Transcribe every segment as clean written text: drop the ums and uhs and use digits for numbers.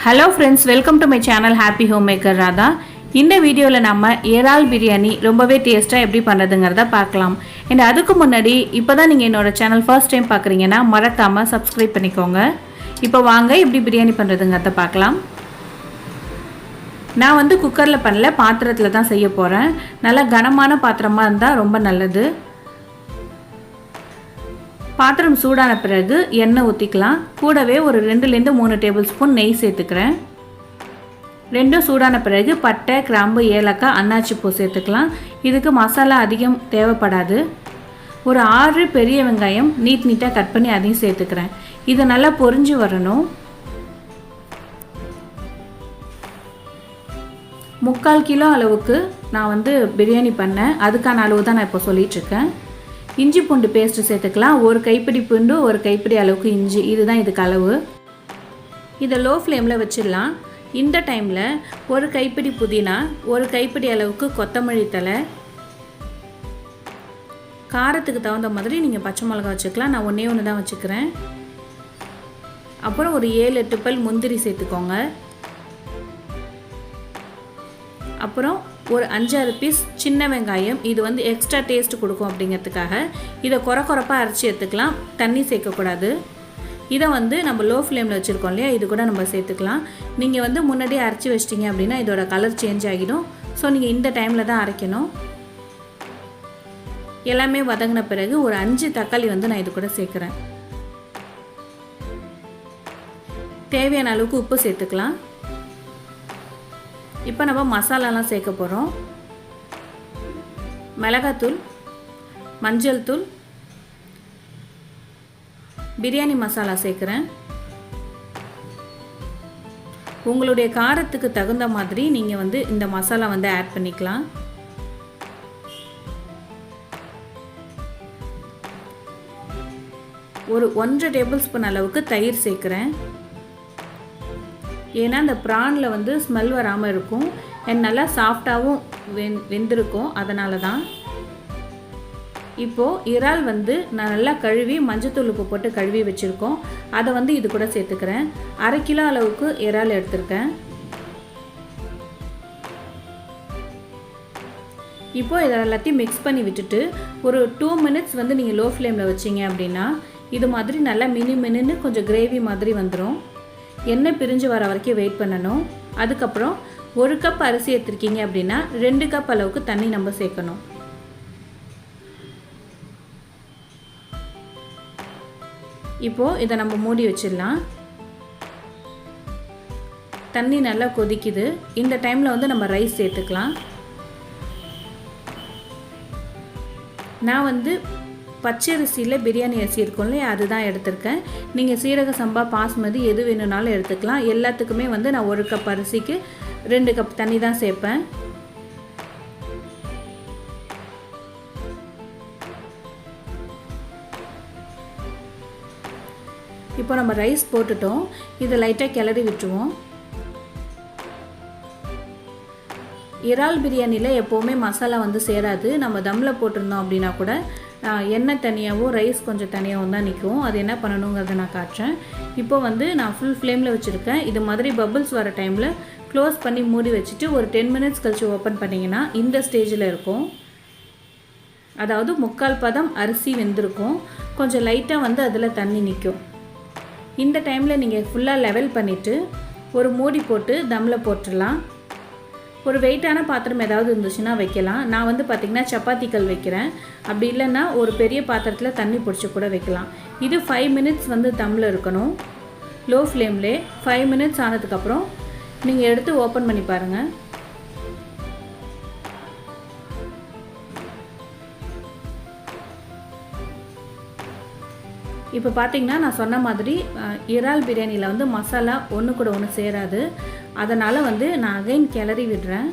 Hello friends, welcome to my channel Happy Homemaker-Radha. இந்த வீடியோல நம்ம ஏரால் பிரியாணி ரொம்பவே டேஸ்டா எப்படி பண்றதுங்கறத பார்க்கலாம். and அதுக்கு முன்னாடி இப்போதான் நீங்க என்னோட சேனல் first time பார்க்கறீங்கனா மறக்காம subscribe பண்ணிக்கோங்க. இப்போ வாங்க எப்படி பிரியாணி பண்றதுங்கறத பார்க்கலாம். நான் வந்து குக்கர்ல பண்ணல, பாத்திரத்துல தான் செய்ய போறேன். நல்ல கனமான பாத்திரமா இருந்தா ரொம்ப நல்லது. பாத்திரம் சூடான பிறகு எண்ணெய் ஊத்திக்கலாம். கூடவே ஒரு 2 ல இருந்து 3 டேபிள் ஸ்பூன் நெய் சேர்த்துக்கிறேன். ரெண்டும் சூடான பிறகு பட்டை, கிராம்பு, ஏலக்காய், அன்னாச்சி பூ சேர்த்துக்கலாம். இதுக்கு மசாலா அதிகம் தேவைப்படாது. ஒரு 6 பெரிய வெங்காயம் நீட்டா கட் பண்ணி அதையும் சேர்த்துக்கிறேன். இது நல்லா பொரிஞ்சு வரணும். 3/4 கிலோ அளவுக்கு நான் வந்து பிரியாணி பண்ணேன். அதுக்கான அளவு தான் நான் இப்போ சொல்லிட்டு இருக்கேன். இஞ்சி பூண்டு பேஸ்ட் சேர்த்துக்கலாம். ஒரு கைப்பிடி பூண்டு, ஒரு கைப்பிடி அளவுக்கு இஞ்சி, இதுதான் இதுக்கு அளவு. இதை லோ ஃப்ளேமில் வச்சிடலாம். இந்த டைமில் ஒரு கைப்பிடி புதினா, ஒரு கைப்பிடி அளவுக்கு கொத்தமல்லி தழை, காரத்துக்கு தகுந்த மாதிரி நீங்கள் பச்சை மிளகா வச்சுக்கலாம். நான் ஒன்று தான் வச்சுக்கிறேன். அப்புறம் ஒரு 7-8 பல் முந்திரி சேர்த்துக்கோங்க. அப்புறம் ஒரு 5-6 பீஸ் சின்ன வெங்காயம். இது வந்து எக்ஸ்ட்ரா டேஸ்ட் கொடுக்கும் அப்படிங்கிறதுக்காக இதை கொரப்பாக அரைச்சி எடுத்துக்கலாம். தண்ணி சேர்க்கக்கூடாது. இதை வந்து நம்ம லோ ஃப்ளேமில் வச்சுருக்கோம் இல்லையா, இது கூட நம்ம சேர்த்துக்கலாம். நீங்கள் வந்து முன்னாடியே அரைச்சி வச்சிட்டிங்க அப்படின்னா இதோட கலர் சேஞ்ச் ஆகிடும். ஸோ நீங்கள் இந்த டைமில் தான் அரைக்கணும். எல்லாமே வதங்கின பிறகு ஒரு 5 தக்காளி வந்து நான் இது கூட சேர்க்குறேன். தேவையான அளவுக்கு உப்பு சேர்த்துக்கலாம். இப்போ நம்ம மசாலாலாம் சேர்க்க போகிறோம். மிளகாத்தூள், மஞ்சள் தூள், பிரியாணி மசாலா சேர்க்குறேன். உங்களுடைய காரத்துக்கு தகுந்த மாதிரி நீங்கள் வந்து இந்த மசாலா வந்து ஆட் பண்ணிக்கலாம். ஒரு 1 டேபிள் ஸ்பூன் அளவுக்கு தயிர் சேர்க்குறேன். ஏன்னா இந்த ப்ரானில் வந்து ஸ்மெல் வராமல் இருக்கும். நல்லா சாஃப்டாகவும் வெந்திருக்கும், அதனால தான். இப்போது இறால் வந்து நான் நல்லா கழுவி மஞ்சத்தூள் உப்பு போட்டு கழுவி வச்சுருக்கோம். அதை வந்து இது கூட சேர்த்துக்கிறேன். 1/2 கிலோ அளவுக்கு இறால் எடுத்திருக்கேன். இப்போது இதை எல்லாத்தையும் மிக்ஸ் பண்ணி விட்டுட்டு ஒரு 2 மினிட்ஸ் வந்து நீங்கள் லோ ஃப்ளேமில் வச்சிங்க அப்படின்னா இது மாதிரி நல்லா மினுன்னு கொஞ்சம் கிரேவி மாதிரி வந்துடும். எண்ணெய் பிரிஞ்சு வர வரைக்கும் வெயிட் பண்ணணும். அதுக்கப்புறம் 1 கப் அரிசி எடுத்துருக்கீங்க அப்படின்னா 2 கப் அளவுக்கு தண்ணி நம்ம சேர்க்கணும். இப்போது இதை நம்ம மூடி வச்சிடலாம். தண்ணி நல்லா கொதிக்குது. இந்த டைமில் வந்து நம்ம ரைஸ் சேர்த்துக்கலாம். நான் வந்து பச்சரிசியில் பிரியாணி அரிசி இருக்கும் இல்லையா, அதுதான் எடுத்திருக்கேன். நீங்கள் சீரக சம்பா, பாஸ்மதி எது வேணும்னாலும் எடுத்துக்கலாம். எல்லாத்துக்குமே வந்து நான் 1 கப் அரிசிக்கு 2 கப் தண்ணி தான் சேர்ப்பேன். இப்போ நம்ம ரைஸ் போட்டுட்டோம். இதை லைட்டாக கிளறி விட்டுருவோம். இறால் பிரியாணியில் எப்போவுமே மசாலா வந்து சேராது. நம்ம தம்மில் போட்டிருந்தோம் அப்படின்னா கூட எண்ணெய் தனியாகவும் ரைஸ் கொஞ்சம் தனியாகவும் தான் நிற்கும். அது என்ன பண்ணணுங்கிறத நான் காட்டுறேன். இப்போ வந்து நான் ஃபுல் ஃப்ளேமில் வச்சுருக்கேன். இது மாதிரி பபிள்ஸ் வர டைமில் க்ளோஸ் பண்ணி மூடி வச்சுட்டு ஒரு 10 மினிட்ஸ் கழித்து ஓப்பன் பண்ணிங்கன்னா இந்த ஸ்டேஜில் இருக்கும். அதாவது 3/4 பதம் அரிசி வெந்திருக்கும். கொஞ்சம் லைட்டாக வந்து அதில் தண்ணி நிற்கும். இந்த டைமில் நீங்கள் ஃபுல்லாக லெவல் பண்ணிவிட்டு ஒரு மூடி போட்டு தம்மில் போட்டுடலாம். ஒரு வெயிட்டான பாத்திரம் ஏதாவது இருந்துச்சுன்னா வைக்கலாம். நான் வந்து பார்த்திங்கன்னா சப்பாத்திக்கல் வைக்கிறேன். அப்படி இல்லைன்னா ஒரு பெரிய பாத்திரத்தில் தண்ணி பிடிச்சி கூட வைக்கலாம். இது 5 மினிட்ஸ் வந்து தம்மில் இருக்கணும். லோ ஃப்ளேம்லே 5 மினிட்ஸ் ஆனதுக்கப்புறம் நீங்கள் எடுத்து ஓப்பன் பண்ணி பாருங்கள். இப்போ பார்த்தீங்கன்னா நான் சொன்ன மாதிரி இறால் பிரியாணியில் வந்து மசாலா ஒன்று கூட ஒன்று சேராது. அதனால் வந்து நான் அகைன் கிளறி விடுறேன்.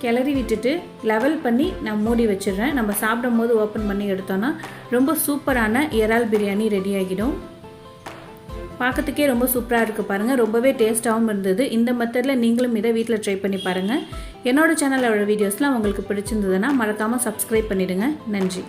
கிளறி விட்டுட்டு லெவல் பண்ணி நான் மூடி வச்சிடுறேன். நம்ம சாப்பிடும் போது ஓப்பன் பண்ணி எடுத்தோன்னா ரொம்ப சூப்பரான இறால் பிரியாணி ரெடி ஆகிடும். பார்க்கறதுக்கே ரொம்ப சூப்பராக இருக்குது பாருங்கள். ரொம்பவே டேஸ்ட்டாகவும் இருந்தது. இந்த மெத்தடில் நீங்களும் இதை வீட்டில் ட்ரை பண்ணி பாருங்கள். என்னோடய சேனலோட வீடியோஸ்லாம் உங்களுக்கு பிடிச்சிருந்ததுன்னா மறக்காமல் சப்ஸ்கிரைப் பண்ணிவிடுங்க. நன்றி.